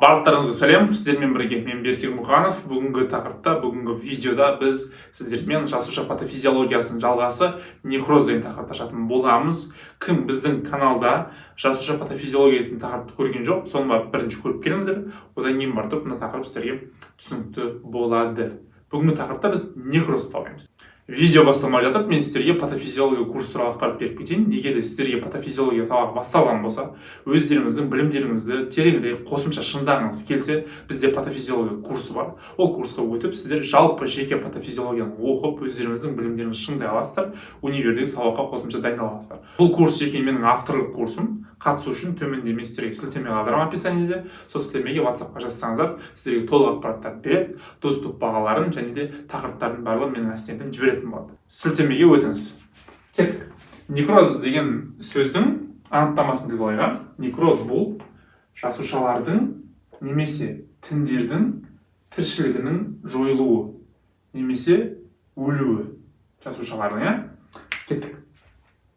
Барлықтарыңызға сәлем, сіздермен бірге мен Беркер Мұханов. Бүгінгі тақырыпта, бүгінгі видеода біз сіздермен жасуша патофизиологиясының жалғасы некроз деген тақырыпты ашатын боламыз. Кім біздің каналда жасуша патофизиологиясының тақырыпты көрген жоқ, соны бірінші көріп келіңіздер, одан кейін барып мына тақырып сіздерге түсінікті болады. Бүгінгі тақырыпта біз некрозды талқылаймыз. Видео басталмай жатып, мен сіздерге патофизиология курсы туралы ақпарат беріп кетейін. Неге де сіздерге патофизиология сабағы басталған болса, өздеріңіздің білімдеріңізді тереңірек қосымша шыңдағыңыз келсе, бізде патофизиология курсы бар. Ол курсқа өтіп, сіздер жалпы жеке патофизиологияны оқып, өздеріңіздің білімдеріңізді шыңдай аласыздар, универдегі сабаққа қосымша дайындала аласыздар. Бұл курс жеке менің авторлық курсым. Қатысу үшін төменде мен сіздерге сілтеме қалдырамын описаниеде. Сол сілтемеге WhatsApp-қа жазсаңыздар, сіздерге толық ақпараттар береді, доступ бағаларын және де тақырыптардың барлығын менің ассистентім жіберетін болады. Сілтемеге өтіңіз. Кеттік. Некроз деген сөздің анықтамасын деп алайық. Некроз бұл жасушалардың немесе тіндердің тіршілігінің жойылуы немесе өлуі жасушалардың. Кеттік.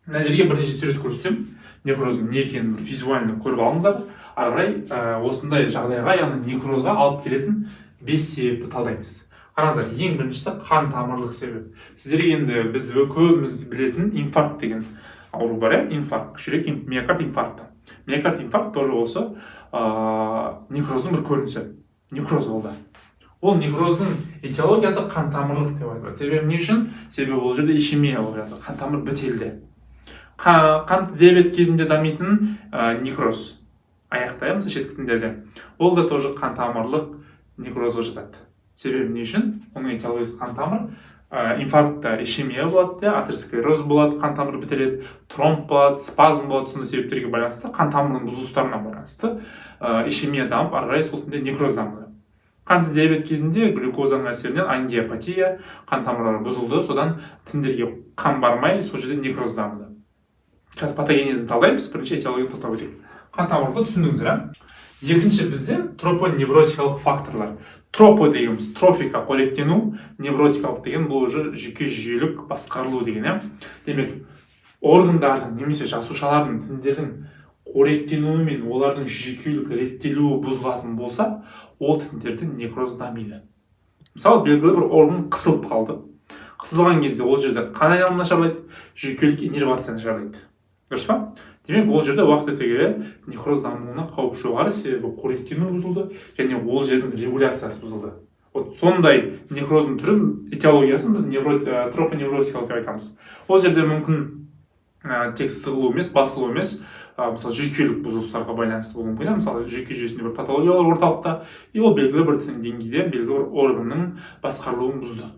Мына жерге бірнеше сурет көрсетемін. Некроздың не екенін визуально көріп алыңыздар. Арай осындай жағдайға, яғни некрозға алып келетін 5 себепті талдаймыз. Қараңыздар, ең біріншісі қан тамырлық себеп. Сіздерге енді біз көбіміз білетін инфаркт деген ауру бар, инфаркт, жүрек миокард инфаркты. Миокард инфаркт тоже осы некроздың бір көрінісі. Некроз болды. Ол некроздың этиологиясы қан тамырлық деп айтылады. Себебі не үшін? Себебі ол жерде ишемия болып жатыр. Қан тамыр бітелді. Қант диабет кезінде дамитын некроз аяқта, мысалы шеткі тіндерде, ол да тоже қан тамырлық некрозға жатады. Себебі не үшін? Оның этиологиясы қан тамыр, инфарктта ишемия болады, атеросклероз болады, қан тамыр бітеледі, тромб болады, спазм болады, сондай себептерге байланысты, қан тамырының бұзылыстарына байланысты ишемия дамып, ары қарай сол тінде некроз дамыды. Қант диабет кезінде глюкозаның әсерінен ангиопатия, қан тамырлары бұзылды, содан тіндерге қан бармай, сол жерде некроз дамыды. Қазір патогенезін талдаймыз, бірінші этиологияны тоқтап өтейік. Қан тамырлықты түсіндіңіздер. Екінші бізде тропоневротикалық факторлар. Тропо дегеніміз трофика қоректену, невротикалық деген бұл уже жүйке жүйелік басқарылу деген. Демек, органдардың немесе жасушалардың тіндердің қоректенуі мен олардың жүйкелік реттелуі бұзылатын болса, ол тіндерде некроз дамиды. Мысалы, белгілі бір орган қысылып қалды. Қысылған кезде ол жерде қан айналымы нашарлайды, жүйкелік иннервация нашарлайды. Дұрыс па? Демек, ол жерде уақыт өте келе некроз дамуына қауіп жоғары, себебі қоректену бұзылды және ол жердің регуляциясы бұзылды. Сондай некроздың түрін, этиологиясын біз тропоневротикалық деп айтамыз. Ол жерде мүмкін тек сығылу емес, басылу емес, мысалы жүйкелік бұзылыстарға байланысты болуы мүмкін. Мысалы жүйке жүйесінде бір патологиялар орталықта, ол белгілі бір деңгейде белгілі бір органның басқарылуын бұзды.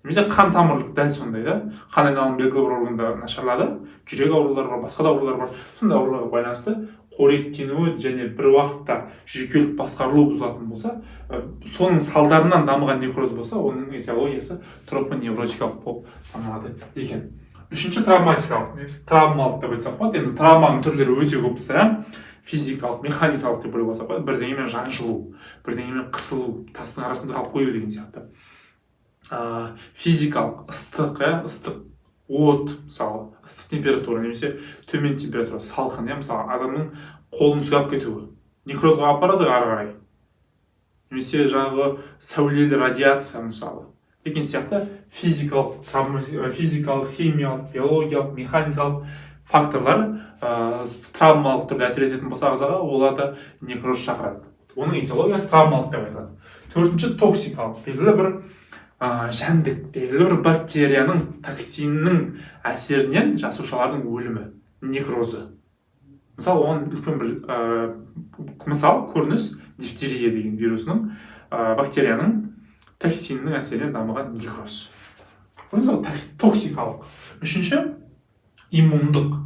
Немесе қан тамырлық дәл сондай да, қан айналымы белгілі бір органда нашарлады, жүрек аурулары бар, басқа да аурулар бар. Сондай ауруларға байланысты қоректенуі және бір уақытта жүйкелік басқарылу бұзылатын болса, соның салдарынан дамыған некроз болса, оның этиологиясы тропоневротикалық болып саналады екен. Үшінші травматикалық, травмалық деп айтсақ болады. Енді травманың түрлері өте көп болса, физикалық, механикалық деп бөліп алсақ болады. Бірдеңемен жаншылу, бірдеңемен қысылу, тастың арасында қалып қою деген сияқты. Физикалық ыстық, от, мысалы, ыстық температура немесе төмен температура, салқын, мысалы, адамның қолын сүйап кетуі, некрозға апарады ары қарай. Немесе жаңағы сәулелі радиация, мысалы. Деген сияқты физикалық, химиялық, биологиялық, механикалық факторлар травмалық түрде әсер ететін болса ағзаға, оларды некроз шақырады. Оның этиологиясы травмалық деп айтылады. Төртінші токсикалық, белгілі бір жәндік, белгілі бір бактерияның, токсиннің әсерінен жасушалардың өлімі, некрозы. Мысалы, оған үлкен бір көрініс дифтерия деген вирусының бактерияның токсиннің әсерінен дамыған некроз. Токсикалық. Үшінші, иммундық.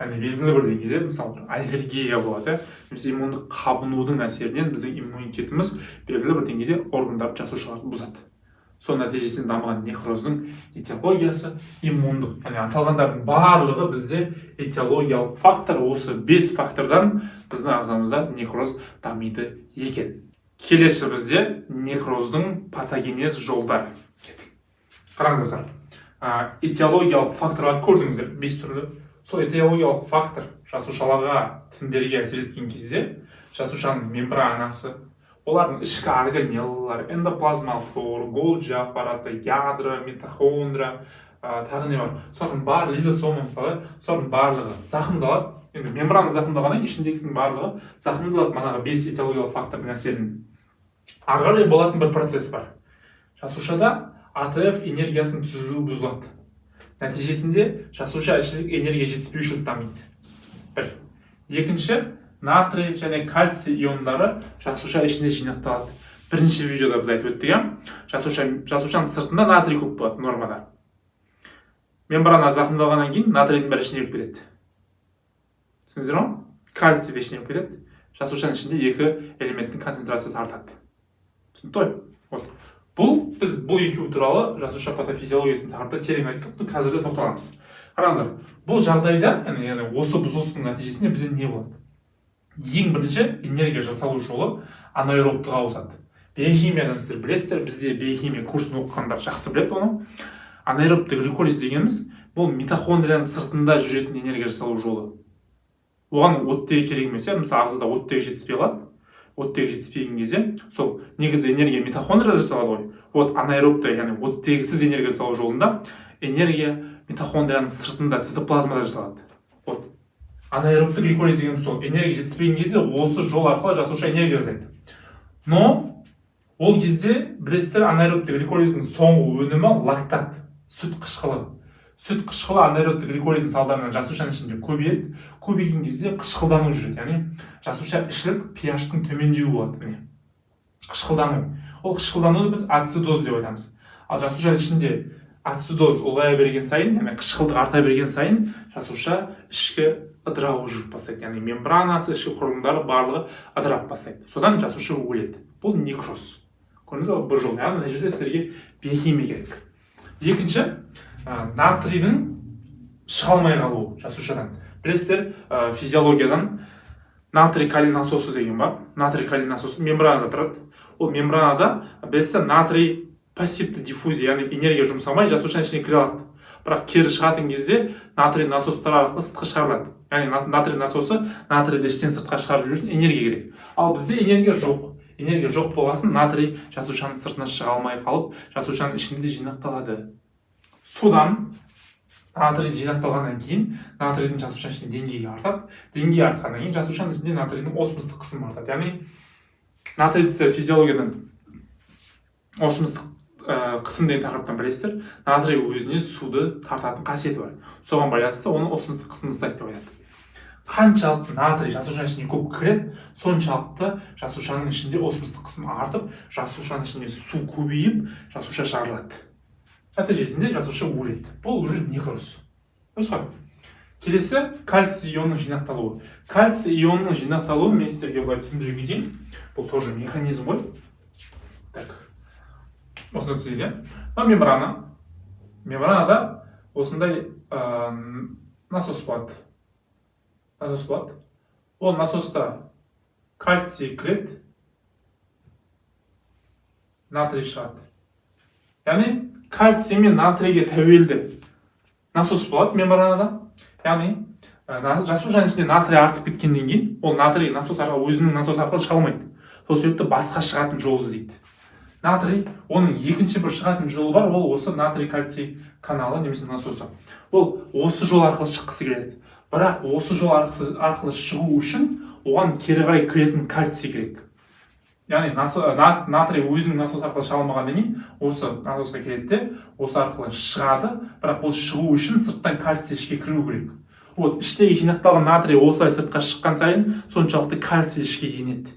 Яғни белгілі бір деңгейде, мысалы, аллергия болады. Немесе иммундық қабынудың әсерінен біздің иммунитетіміз белгілі бір деңгейде органдар жасушаларды бұзады. Сол нәтижесінде дамыған некроздың этиологиясы иммундық. Яғни аталғандардың барлығы бізде этиологиялық фактор, осы 5 фактордан біздің ағзамызда некроз дамиды екен. Келесі бізде некроздың патогенез жолдары. Қараңыздар, этиологиялық факторларды көрдіңіздер, 5 түрлі. Сол этиологиялық фактор жасушаларға, тіндерге әсер еткен кезде жасушаның мембранасы, олардың ішкі органеллалары, эндоплазмалық торы, голджи аппараты, ядро, митохондра, тағы не бар. Солардың барлығы лизосома мысалы, солардың барлығы зақымдалады. Енді мембрана зақымдалғаннан кейін ішіндегісінің барлығы зақымдалады манағы 5 этиологиялық фактордың әсерінен. Ары қарай болатын бір процесс бар. Жасушада АТФ энергиясының түзілуі бұзылады. Нәтижесінде жасуша ішілік энергия жетіспеушілік дамиды. Бір. Екінші, натрий және кальций иондары жасуша ішінде жинақталады. Бірінші видеода біз айтып өттік, жасушаның сыртында натрий көп болады нормада. Мембрана зақымдалғаннан кейін натрийдің бәрі ішіне кіріп кетеді. Түсіндіңіздер ме? Кальций де ішіне кіріп кетеді. Жасушаның ішінде екі элементтің концентрациясы артады. Түсінікті ғой? Біз бұл екеуі туралы жасуша патофизиологиясын тақырыпта терең айттық, қазірде тоқталамыз. Қараңыздар, бұл жағдайда, яғни осы бұзылыстың нәтижесінде бізде не болады? Ең бірінші энергия жасалу жолы анаэробтыға ауысады. Биохимиядан сіздер білесіздер, бізде биохимия курсын оқығандар жақсы біледі оны. Анаэробты гликолиз дегеніміз бұл митохондрияның сыртында жүретін энергия жасалу жолы. Оған оттегі керек емес, мысалы ағзада оттегі жетіспей қалады. Оттегі жетіспеген кезде сол негізі энергия митохондрияда жасалады ғой. Вот анаэробты, яғни оттегісіз энергия жасалу жолында энергия митохондрияның сыртында цитоплазмада жасалады. Вот анаэробты гликолиз деген сол энергия жетіспеген кезде осы жол арқылы жасуша энергия жасайды. Но ол кезде білесіздер, анаэробты гликолиздің соңғы өнімі лактат, сүт қышқылы. Сүт қышқылы анаэробты гликолиздің салдарынан жасушаның ішінде көбейеді. Көбейген кезде қышқылдану жүреді. Яғни жасуша ішілік pH-тың төмендеуі болады. Қышқылдану. Ол қышқылдануды біз ацидоз деп айтамыз. Ал жасушаның ішінде ацидоз ұлғая берген сайын, яғни қышқылдық арта берген сайын, жасуша ішкі ыдырауы жүріп бастайды. Яғни мембранасы, ішкі құрылымдары барлығы ыдырап бастайды. Содан жасуша өледі. Бұл некроз. Көрдіңіз бе, бір жол. Яғни мына жерде сіздерге биохимия керек. Екінші, натрийдің шыға алмай қалуы жасушадан. Білесіздер, физиологиядан натрий калий насосы деген бар. Натрий калий насосы мембранада тұрады. Ол мембранада білесіздер, натрий пассивті диффузия, яғни энергия жұмсамай жасушаның ішіне кіре алады. Бірақ кері шығатын кезде натрий насостар арқылы сыртқа шығарылады. Яғни натрий насосы натрийді іштен сыртқа шығарып жүру үшін энергия керек. Ал бізде энергия жоқ. Энергия жоқ болғасын натрий жасушаның сыртына шыға алмай қалып, жасушаның ішінде жинақталады. Содан натрий жинақталғаннан кейін натрийдің жасушаның ішінде деңгейі артады. Деңгейі артқаннан кейін жасушаның ішінде натрийдің осмостық қысымы артады. Яғни натрийді физиологиядан осмостық қысым деген тақырыптан білесіздер, натрий өзіне суды тартатын қасиеті бар. Соған байланысты оны осмостық қысымды ұстайды деп айтады. Қаншалықты натрий жасушаның ішіне көп кіреді, соншалықты жасушаның ішінде осмостық қысым артып, жасушаның ішінде су көбейіп, жасуша жарылады. Нәтижесінде жасуша өледі. Бұл уже некроз. Дұрыс қой. Келесі кальций ионының жинақталуы. Кальций ионының жинақталуы мен сіздерге былай түсіндіре кетейін. Бұл тоже механизм ғой. Так. Осындай түсіндіре. Мембрана. Мембранада осындай насос болады. Ол насоста кальций кіреді, натрий шығады. Яғни кальций мен натрийге тәуелді насос болады мембранада. Яғни жасушаның ішінде натрий артып кеткеннен кейін ол натрий насос арқылы өзінің насос арқылы шыға алмайды. Сол себепті басқа шығатын жол іздейді. Натрий, оның екінші бір шығатын жолы бар, ол осы натрий кальций каналы немесе насосы. Ол осы жол арқылы шыққысы келеді. Бірақ осы жол арқылы шығу үшін оған кері қарай кіретін кальций керек. Яғни натрий өзінің насос арқылы шыға алмағаннан кейін осы насосқа келеді де, осы арқылы шығады, бірақ бұл шығу үшін сырттан кальций ішке кіру керек. Вот іштегі жинақталған натрий осылай сыртқа шыққан сайын соншалықты кальций ішке енеді.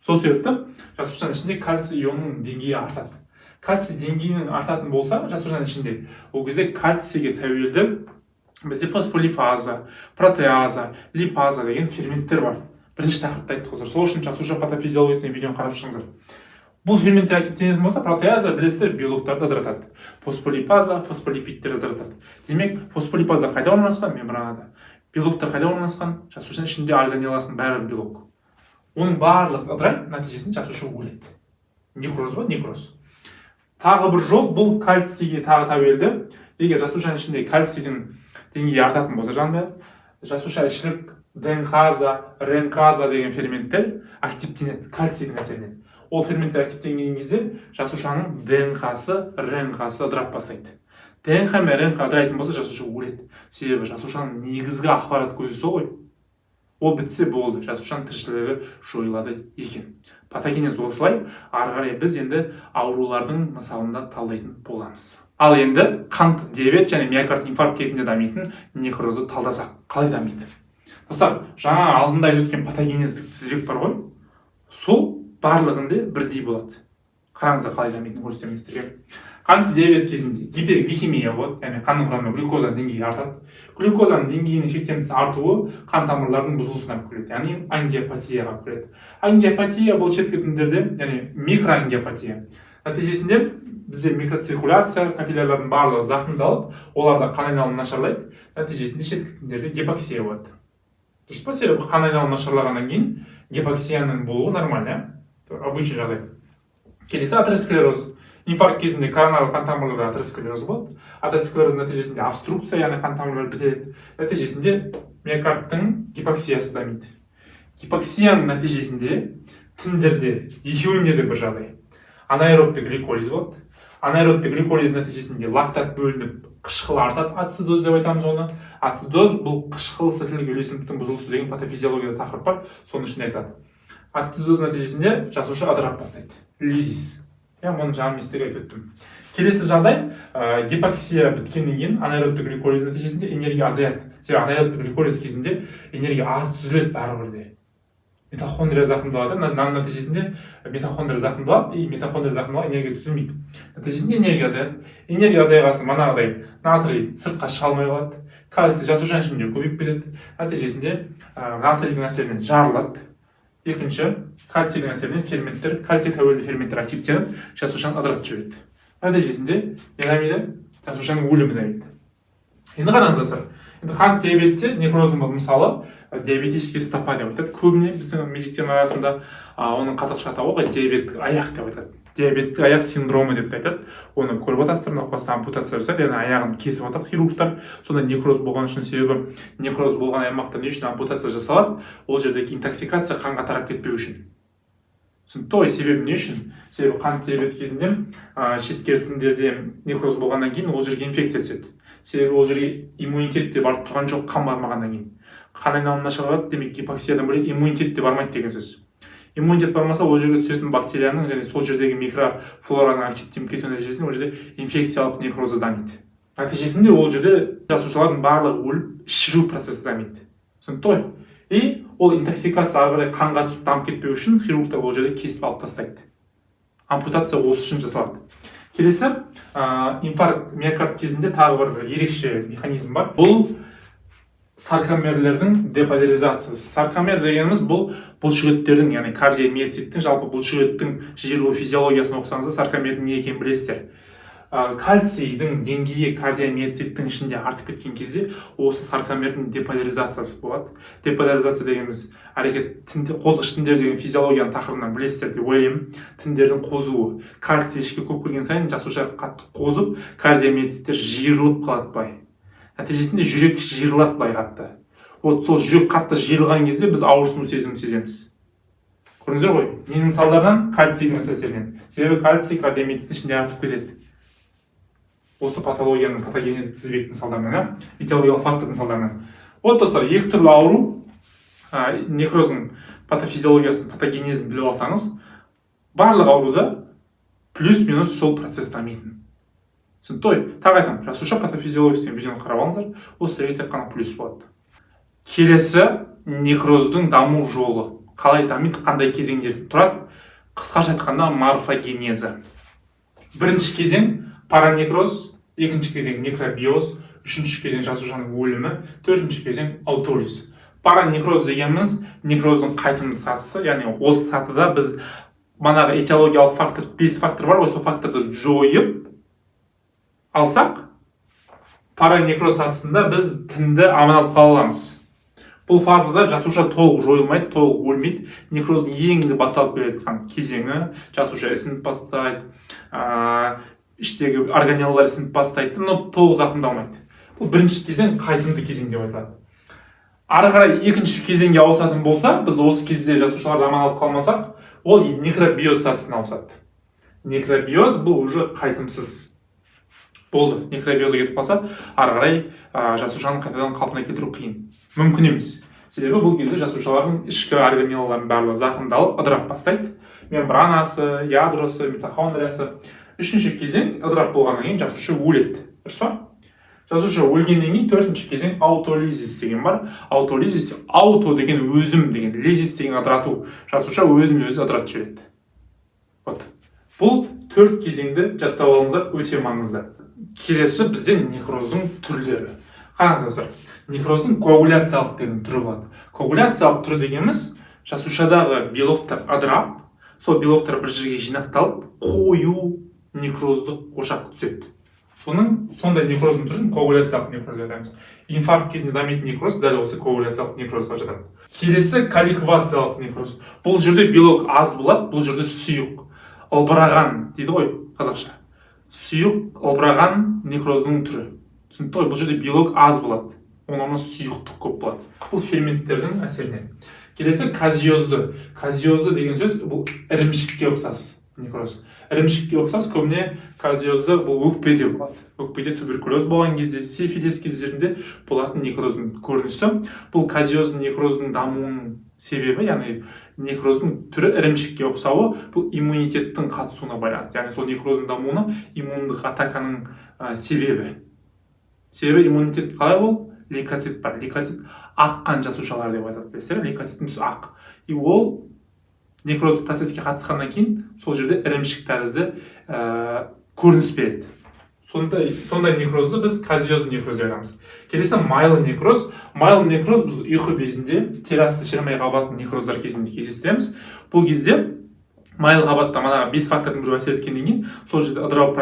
Сол себепті жасушаның ішінде кальций ионының деңгейі артады. Кальций деңгейінің артатын болса, жасушаның ішінде ол кезде кальцийге тәуелді бізде фосфолипаза, протеаза, липаза деген ферменттер бар. Бірінші тақырыпта айттық қой. Сол үшін жасуша патофизиологиясының видеоны қарап шығыңыздар. Бұл ферменттер активтенетін болса, протеаза білесіздер белоктарды ыдыратады. Фосфолипаза, фосфолипидтерді ыдыратады. Демек, фосфолипаза қайда орналасқан? Мембранада. Белоктар қайда орналасқан? Жасушаның ішінде органелласының бәрі белок. Оның барлығы ыдырайды, нәтижесінде жасуша өледі. Некроз ба? Некроз. Тағы бір жол, бұл кальцийге тағы тәуелді. Егер жасушаның ішінде кальцийдің деңгейі артатын болса жанында, жасуша ішілік ДНКаза, РНКаза деген ферменттер активтенеді кальцийдің әсерінен. Ол ферменттер активтенген кезде жасушаның ДНКсы, РНКсы ыдырап бастайды. ДНК мен РНК ыдырайтын болса жасуша өледі. Себебі жасушаның негізгі ақпарат көзі сол ғой. Ол бітсе болды, жасушаның тіршілігі жойылады екен. Патогенез осылай, ары қарай біз енді аурулардың мысалында талдайтын боламыз. Ал енді қант диабет және миокард инфаркт кезінде дамитын некрозды талдасақ, қалай дамиды? Достар, жаңа алдында айтып өткен патогенездік тізбек бар ғой, сол барлығында бірдей болады. Қараңыздар қалай дамитынын көрсетемін сіздерге. Қант диабет кезінде гипергликемия болады, яғни қанның құрамында глюкозаның деңгейі артады. Глюкозаның деңгейінің шектен тыс артуы қан тамырларының бұзылысына алып келеді, яғни ангиопатияға алып келеді. Ангиопатия бұл шеткі тіндерде, яғни микроангиопатия. Нәтижесінде бізде микроциркуляция, капиллярлардың барлығы зақымдалып, оларда қан айналымы нашарлайды. Нәтижесінде шеткі тіндерде гипоксия болады. Дұрыс па? Себебі қан айналымы нашарлағаннан кейін гипоксияның болуы нормально, обычный жағдай. Келесі атеросклероз. Инфаркт кезінде коронарлы қан тамырларда атеросклероз болады. Атеросклероздің нәтижесінде обструкция, яғни қан тамырлары бітеледі. Нәтижесінде миокардтың гипоксиясы дамиды. Гипоксияның нәтижесінде тіндерде екеуінде де бір жағдай. Анаэробты гликолиз болады. Анаэробты гликолиз нәтижесінде лактат бөлініп, қышқыл артады. Ацидоз деп айтамыз оны. Ацидоз бұл қышқыл сілтілік үйлесімдіктің бұзылысы деген патофизиологияда тақырып бар, соның ішінде айтады. Ацидоз нәтижесінде жасуша ыдырап бастайды. Лизис. Мұны жаңа мистер айтып өттім. Келесі жағдай, гипоксия біткеннен кейін анаэробты гликолиз нәтижесінде энергия азаяды. Себебі анаэробты гликолиз кезінде энергия аз түзіледі бәрібірде. Митохондрия зақымдалады, нәтижесінде митохондрия зақымдалады, и митохондрия зақымдалады, энергия түзілмейді. Нәтижесінде энергия азаяды. Энергия азайғасын манағыдай натрий сыртқа шыға алмай қалады, кальций жасушаның ішінде көбейіп кетеді. Нәтижесінде натрийдің әсерінен жарылады. Екінші, кальцийдің әсерінен ферменттер, кальций тәуелді ферменттер активтеніп, жасушаны ыдыратып жібереді. Нәтижесінде не дамиды? Жасушаның өлімі дамиды. Енді қараңыздар. Енді қант диабетте некроздың мысалы диабетический стопа деп айтады. Көбіне біздің медицина арасында оның қазақша атауы диабеттік аяқ деп айтады. Диабеттік аяқ синдромы деп айтады. Оны көріп отырсыздар, науқастан ампутация жасайды, яғни аяғын кесіп жатады хирургтар. Сонда некроз болған үшін, себебі некроз болған аймақта не үшін ампутация жасалады? Ол жердегі интоксикация қанға тарап кетпеу үшін. Той себебі не үшін? Себебі қант диабет кезінде шеткер тіндерде некроз болғаннан кейін ол жерге инфекция түседі. Себебі ол жерге иммунитет те барып тұрған жоқ, қан бармағаннан кейін. Қан айналымы нашарлады, демек гипоксиядан бөлек иммунитет те бармайды деген сөз. Иммунитет бармаса, ол жерге түсетін бактерияның және сол жердегі микрофлораның активтеніп кету нәтижесінде ол жерде инфекциялық некрозы дамиды. Нәтижесінде ол жерде жасушалардың барлығы өліп, шіру процесі дамиды. Түсінікті ғой? И ол интоксикация ары қарай қанға түсіп дамып кетпеу үшін хирургтар ол жерде кесіп алып тастайды. Ампутация осы үшін жасалады. Келесі, инфаркт миокард кезінде тағы бір ерекше механизм бар. Бұл саркомерлердің деполяризациясы. Саркомер дегеніміз бұл бұлшықеттердің, яғни кардиомиоциттің, жалпы бұлшықеттің жиырылу физиологиясын оқысаңыздар, саркомердің не екенін білесіздер. Кальцийдің деңгейі кардиомиоциттің ішінде артып кеткен кезде осы саркомердің деполяризациясы болады. Деполяризация дегеніміз әрекет қозғыш тіндер деген физиологияның тақырыбынан білесіздер деп ойлаймын. Тіндердің қозуы. Кальций ішке көп кірген сайын жасуша қатты қозып, кардиомиоциттер жиырылып қалады былай. Нәтижесінде жүрек жиырылады былай қатты. Вот сол жүрек қатты жиырылған кезде біз ауырсыну сезімін сеземіз. Көрдіңіздер ғой? Ненің салдарынан? Кальцийдің әсерінен. Себебі кальций кардиомиоциттің ішінде артып кетеді. Осы патологияның патогенезі тізбектің салдарынан, этиологиялық фактордың салдарынан. Вот достар, екі түрлі ауру, некроздың патофизиологиясын, патогенезін біліп алсаңыз, барлық ауруда плюс-минус сол процесс дамитын. Той, тағы айтам, жасуша патофизиологиясын видеоны қарап алыңыздар, осы тек қана плюс болады. Келесі некроздың даму жолы. Қалай дамиды, қандай кезеңдерден тұрады? Қысқаша айтқанда морфогенезі. Бірінші кезең паранекроз, екінші кезең некробиоз, үшінші кезең жасушаның өлімі, төртінші кезең аутолиз. Паранекроз дегеніміз некроздың қайтымды сатысы, яғни осы сатыда біз манағы этиологиялық фактор, 5 фактор бар, осы факторды жойып алсақ, паранекроз сатысында біз тінді аман алып қала аламыз. Бұл фазада жасуша толық жойылмайды, толық өлмейді. Некроздың ең басталып келе жатқан кезеңі, жасуша ісініп бастайды, іштегі органеллар ісініп бастайды, но толық зақымдалмайды. Бұл бірінші кезең қайтымды кезең деп айтылады. ары қарай екінші кезеңге ауысатын болса, біз осы кезде жасушаларды аман алып қалмасақ, ол некробиоз сатысына ауысады. Некробиоз бұл уже қайтымсыз. Болды, некробиозға кетіп қалса, ары қарай жасушаны қайтадан қалпына келтіру қиын. Мүмкін емес. Себебі бұл кезде жасушалардың ішкі органеллаларының барлығы зақымдалып, ыдырап бастайды. Мембранасы, ядросы, митохондриясы. Үшінші кезең ыдырап болғаннан кейін жасуша өледі. Дұрыс па? Жасуша өлгеннен кейін төртінші кезең аутолизис деген бар. Аутолизис, ауто деген өзім деген, лизис деген ыдырату. Жасуша өзін өзі ыдыратып жібереді. Вот. Бұл 4 кезеңді жаттап алыңыздар, өте маңызды. Келесі бізде некроздың түрлері. Қараңыздар, некроздың коагуляциялық деген түрі болады. Коагуляциялық түрі дегеніміз жасушадағы белоктар ыдырап, сол белоктар бір жерге жинақталып, қою некроздық ошақ түседі. Сондай некроздың түрін коагуляциялық некроз деп айтамыз. Инфаркт кезінде дамитын некроз дәл осы коагуляциялық некрозға жатады. Келесі колликвациялық некроз. Бұл жерде белок аз болады, бұл жерде сұйық, ылбыраған дейді ғой қазақша. Сұйық, ылбыраған некроздың түрі. Түсінікті ғой, бұл жерде белок аз болады, оның сұйықтық көп болады. Бұл ферменттердің әсерінен. Келесі казиозды. Казиозды деген сөз бұл ірімшікке ұқсас некроз. Ірімшікке ұқсас көбіне казиозды бұл өкпеде болады. Өкпеде туберкулез болған кезде, сифилис кездерінде болатын некроздың көрінісі. Бұл казиозды некроздың дамуының себебі, яғни некроздың түрі ірімшікке ұқсауы, бұл иммунитеттің қатысуына байланысты. Яғни сол некроздың дамуына иммундық атаканың себебі. Себебі иммунитет қалай бол? Лейкоцит бар. Лейкоцит аққан жасушалар деп айтады. Білесіздер, лейкоциттің түсі ақ. И ол некроздық процеске қатысқаннан кейін сол жерде ірімшік тәрізді көрініс береді. Сондай некрозды біз казиозды некроз деп айтамыз. Келесі майлы некроз. Майлы некроз біз ұйқы безінде терасты шірімай қабатын некроздар кезінде кездестіреміз. Бұл кезде майлы қабатта мана 5 фактордың бірі әсер еткеннен кейін сол жерде ыдырау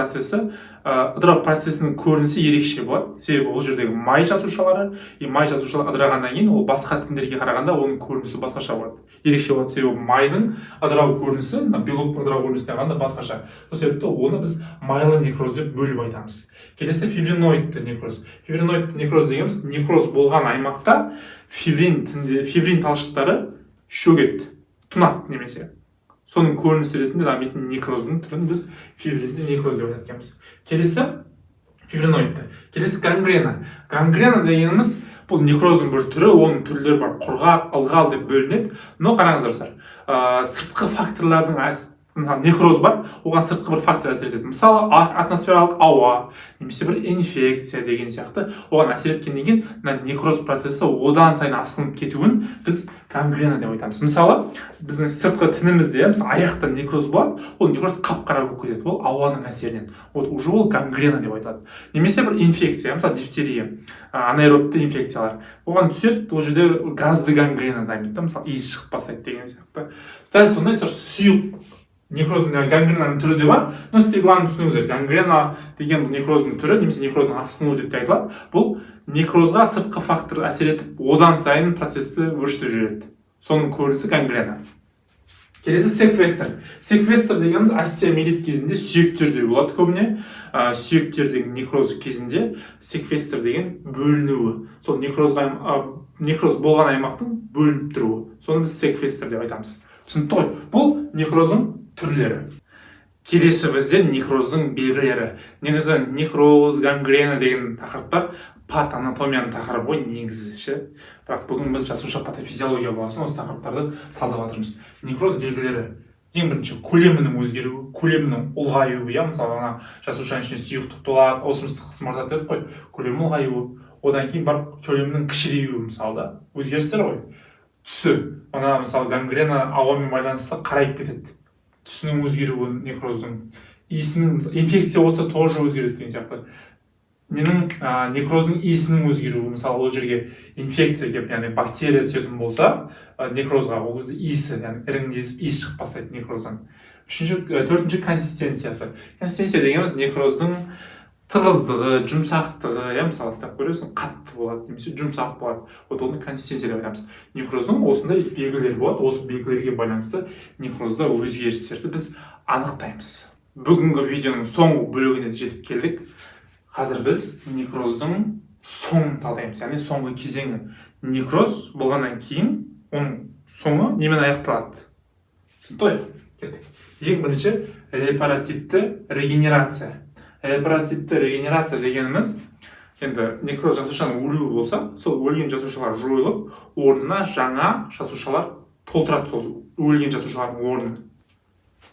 процесінің көрінісі ерекше болады. Себебі ол жердегі май жасушалары, май жасушалар ыдырағаннан кейін ол басқа тіндерге қарағанда оның көрінісі басқаша болады. Ерекше болады, себебі майдың ыдырау көрінісі, белоктың ыдырау көрінісіне қарағанда басқаша. Сол себепті оны біз майлы некроз деп бөліп айтамыз. Келесі фибриноидты некроз. Фибриноидты некроз дегеніміз некроз болған аймақта фибрин талшықтары шөгеді, тұнады немесе. Соның көрінісі ретінде дамитын некроздың түрін біз фибринді некроз деп айтамыз. Келесі фибриноидты. Келесі гангрена. Гангрена дегеніміз бұл некроздың бір түрі, оның түрлері бар. Құрғақ, ылғал деп бөлінеді. Но қараңыздар, сыртқы факторлардың некроз бар, оған сыртқы бір фактор әсер етеді. Мысалы, атмосфералық ауа, немесе бір инфекция деген сияқты оған әсер еткеннен кейін некроз процесі одан сайын асқынып кетуін біз гангрена деп айтамыз. Мысалы, біздің сыртқы тінімізде, мысалы, аяқта некроз болады, ол некроз қап-қара болып кетеді. Ол ауаның әсерінен. Уже ол гангрена деп айтады. Немесе бір инфекция, мысалы, дифтерия, анаэробты инфекциялар. Оған түседі, ол жерде газды гангрена дамиды, мысалы, иіс шығып бастайды деген сияқты. Дәл сондай сұйық некроздың гангренаның түрі де бар, но сіздер главный түсініңіздер. Гангрена деген некроздың түрі, немесе некроздың асқынуы деп те айтылады. Бұл некрозға сыртқы фактор әсер етіп, одан сайын процесті өршітіп жібереді. Соның көрінісі гангрена. Келесі секвестр. Секвестр дегеніміз остеомиелит кезінде сүйектерде болады көбіне. Сүйектердің некроз кезінде секвестр деген бөлінуі. Сол некроз болған аймақтың бөлініп тұруы. Соны біз секвестр деп айтамыз. Түсінікті ғой? Бұл некроздың түрлері. Келесі бізде некроздың белгілері. Негізі некроз, гангрена деген тақырыптар патанатомияның тақырыбы ғой негізі. Бірақ бүгін біз жасуша патофизиология боласын осы тақырыптарды талдап жатырмыз. Некроз белгілері. Ең бірінші көлемінің өзгеруі, көлемінің ұлғаюы, мысалы жасушаның ішіне сұйықтық толады, осмостық қысым артады дедік қой. Көлемі ұлғаюы, одан кейін барып көлемінің кішіреюі мысалы өзгерістер ғой. Түсі, мысалы гангрена ауамен байланысты қарайып кетеді. Түсінің өзгеруі некроздың, иісінің, инфекция болса тоже өзгереді деген сияқты. Некроздың иісінің өзгеруі, мысалы ол жерге инфекция келіп, яғни бактерия түсетін болса, некрозға ол кезде иісі, яғни іріңдесіп иіс шығып бастайды некроздың. Төртінші консистенциясы. Консистенция дегеніміз некроздың тығыздығы, жұмсақтығы, мысалы істеп көресің, қатты болады, немесе жұмсақ болады. Оның консистенция деп айтамыз. Некроздың осындай белгілері болады, осы белгілерге байланысты некрозда өзгерістерді біз анықтаймыз. Бүгінгі видеоның соңғы бөлігіне жетіп келдік. Қазір біз некроздың соңын талдаймыз, яғни соңғы кезеңі. некроз болғаннан кейін оның соңы немен аяқталады? Түсінікті ғой? Кеттік. Ең бірінші репаративті регенерация. Репаративті регенерация дегеніміз, енді некроз жасушаның өлуі болса, сол өлген жасушалар жойылып, орнына жаңа жасушалар толтырады сол өлген жасушалардың орнын.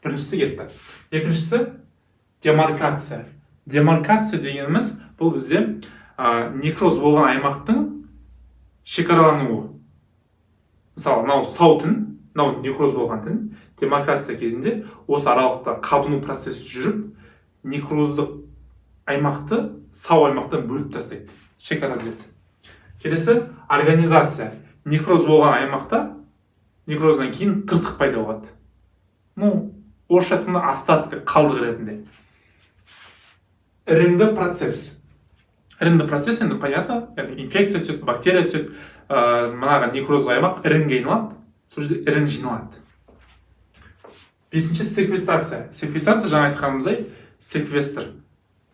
Біріншісі кетті. Екіншісі демаркация. Демаркация дегеніміз бұл бізде некроз болған аймақтың шекаралануы. Мысалы, мынау саутын, мынау некроз болған тін, демаркация кезінде осы аралықта қабыну процесі жүріп, некроздық аймақты сау аймақтан бөліп тастайды. Шекара түзеді. Келесі организация. Некроз болған аймақта некроздан кейін тыртық пайда болады. Орысша айтқанда остатка, қалдық ретінде. Іріңді процесс. Іріңді процесс енді понятно, инфекция түседі, бактерия түседі, мынаға некрозға аймақ іріңге айналады, сол жерде ірің жиналады. Бесінші секвестрация. Секвестрация жаңа айтқанымыздай секвестр.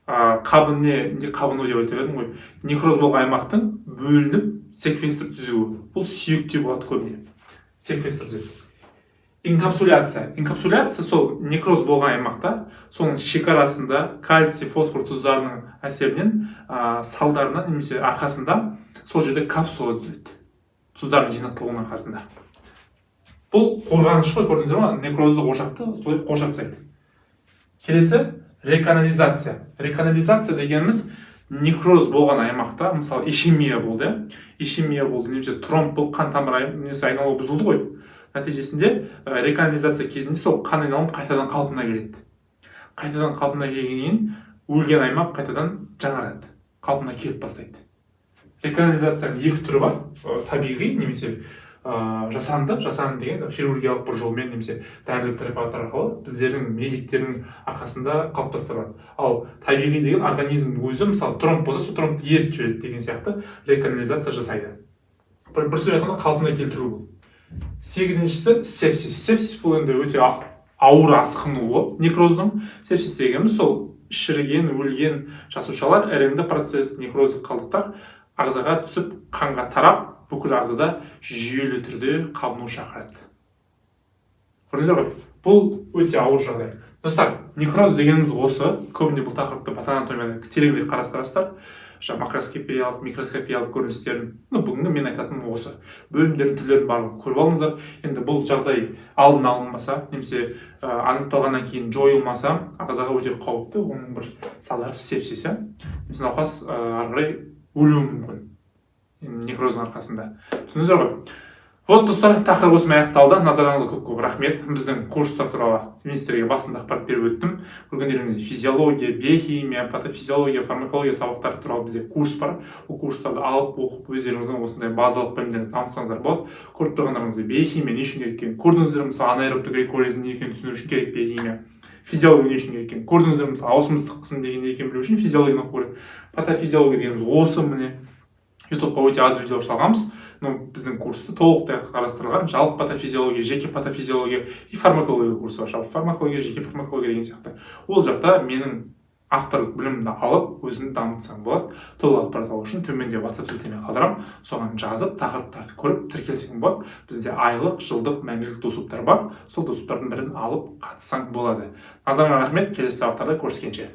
Қабыну деп айтып едім ғой. Некроз болған аймақтың бөлініп секвестр түзуі. Бұл сүйекте болады көбіне. Секвестр түзеді. Инкапсуляция. Инкапсуляция сол некроз болған аймақта, соның шекарасында кальций, фосфор тұздарының әсерінен, салдарынан немесе арқасында сол жерде капсула түзеді. Тұздардың жинақталуының арқасында. Бұл қорғаныш қой, көрдіңіздер ме? Некроздық ошақты солай қоршап тастайды. Келесі реканализация. Реканализация дегеніміз некроз болған аймақта, мысалы ишемия болды, немесе тромб бұл қан тамыр айналуы бұзылды ғой. Нәтижесінде реканализация кезінде сол қан айналым қайтадан қалпына келеді. Қайтадан қалпына келгеннен өлген аймақ қайтадан жаңарады, қалпына келіп бастайды. Реканализацияның екі түрі бар, табиғи немесе жасанды. Жасанды деген хирургиялық бір жолмен немесе дәрілік препараттар арқылы біздердің медиктердің арқасында қалыптастырылады. Ал табиғи деген организм өзі, мысалы тромб болса, сол тромбты ерітіп жібереді деген сияқты реканализация жасайды. Бір сөз айтқанда қалпына келтіру бұл. Сегізіншісі сепсис. Сепсис бұл енді өте ауыр асқынуы некроздың. Сепсис дегеніміз сол шіріген, өлген жасушалар, іріңді процесс, некроздық қалдықтар ағзаға түсіп, қанға тарап, бүкіл ағзада жүйелі түрде қабыну шақырады. Көрдіңіздер ғой? Бұл өте ауыр жағдай. Достар, некроз дегеніміз осы. Көбіне бұл тақырыпты патанатомияда тереңірек қарастырасыздар. Макроскопиялық, микроскопиялық көріністерін. Бүгінгі мен айтатыным осы. Бөлімдердің түрлерін барлығын көріп алыңыздар. Енді бұл жағдай алдын алынбаса, немесе анықталғаннан кейін жойылмаса, ағзаға өте қауіпті. Оның бір салдары сепсис. Немесе науқас ары қарай өлуі мүмкін некроздың арқасында. Түсіндіңіздер ғой? Вот, достар, тақырып осымен аяқталды. Назарыңызға көп рахмет. Біздің курстар туралы мен сіздерге басында ақпарат беріп өттім. Көргендеріңізде физиология, биохимия, патофизиология, фармакология сабақтары туралы бізде курс бар. Ол курстарды алып оқып, өздеріңіздің осындай базалық білімдеріңізді дамытсаңыздар болады. көріп тұрғандарыңызда биохимия не үшін керек екенін көрдіңіздер, мысалы анаэробты гликолиздің не екенін түсіну үшін керек биохимия. Физиология не үшін керек екенін көрдіңіздер, мысалы ауысымдық қысым деген не екенін білу үшін физиологияны оқу керек. Патофизиология дегеніміз осы міне. ютубқа өте аз видео салғанбыз. Біздің курсты толықтай қарастырылған жалпы патофизиология, жеке патофизиология и фармакология курсы бар. Жалпы фармакология, жеке фармакология деген сияқты. Ол жақта менің авторлық білімімді алып, өзіңді дамытсаң болады. Толық ақпарат алу үшін төменде WhatsApp сілтеме қалдырамын. Соған жазып, тақырыптарды көріп тіркелсең болады. Бізде айлық, жылдық, мәңгілік доступтар бар. Сол доступтардың бірін алып қатыссаң болады. Назарыңа рахмет. Келесі сабақтарда көріскенше.